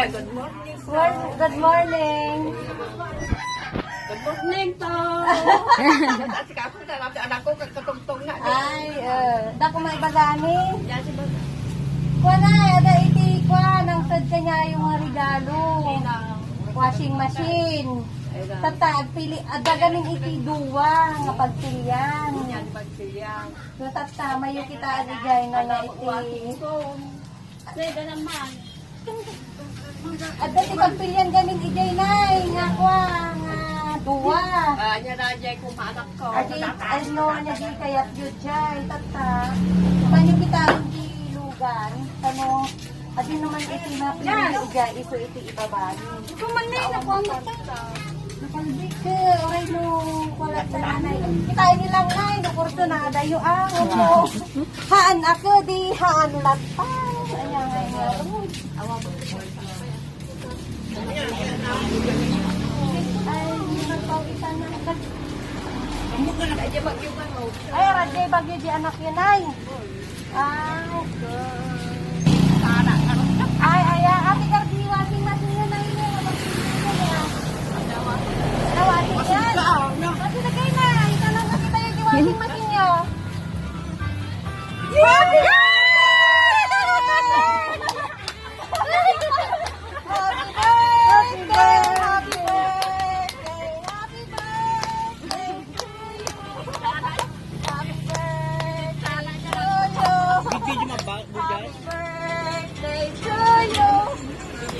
Good morning. Good morning. Good morning to. At si Kapo na lang anak ko katungtong na. Ay, dako may bagani. Yan si Baga. Kuha na, ada iti kuha. Nang sad ka niya yung mga regalo. Washing machine. Tata, ada ganing iti duwa nga pagpilian. Yan pagsilyang. So tata, mayo kita aligay na nga iti. Sige naman. Ada ti pagpilian ganing ijay nay nga kuha nga duwa. Nya na jay ko maanak ko. Adi, ano niya di kayat yun jay. Tata, mayo kita iti lugan. Kano, adi naman iti mapilian ijay. Iso iti ibabani. Ito man na nakuha mo. Nakalbik ka, oray no, wala sa nanay. Kita nilang nay, no, kurso na, dayo ang, no. Haan ako, di haan latang. Ayan, ayan. Awa mo. Ay, magpawisan na. Amo ka na kaya magyuman mo. Ay, Rajay, bagyo di anak yun, ay. Ay, Sana ka. ay, ate Cardi, washing machine yun, ay, yun. Washing yan. Kasi na kayo na, itanong na kita yung washing machine nyo. Washing!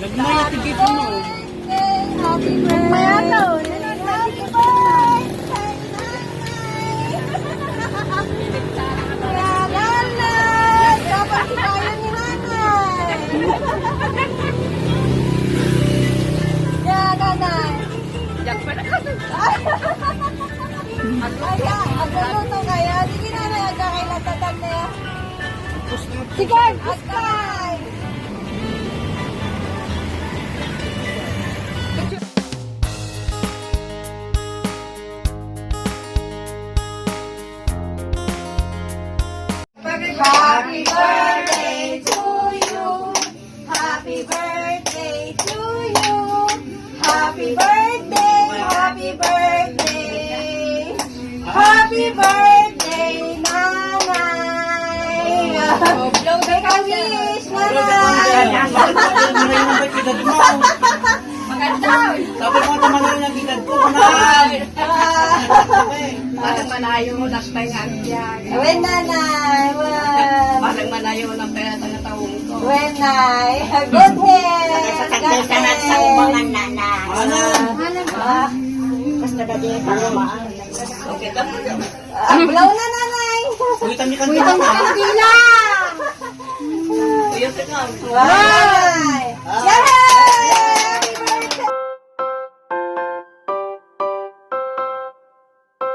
Nagmaya tigit mo. Happy birthday! Happy birthday! Kaya nanay! Dapat tayo ni nanay! Kaya nanay! Jak pa na kasi. Kaya, agluluto kaya. Sige nanay, aga kay latatan na yan. Sige, agkay! Happy birthday to you. Happy birthday to you. Happy birthday, happy birthday. Happy birthday, nanay. Blow the wish, nanay. Maganda. Sabi mo naman lang yung edad ko na. Parang malayo mo lang tayo nga yan. Wen, nanay. Wen. Parang malayo mo lang tayo ang taong ko. Wen, nay. Good head. Good head. nanay. Ano? Ah, Basta dati para maan. Okay, tapos yun. blow na, nanay. Kuwitan ni Kuwitan kanila. ka na bilang. Kuya, tingnan. Wow.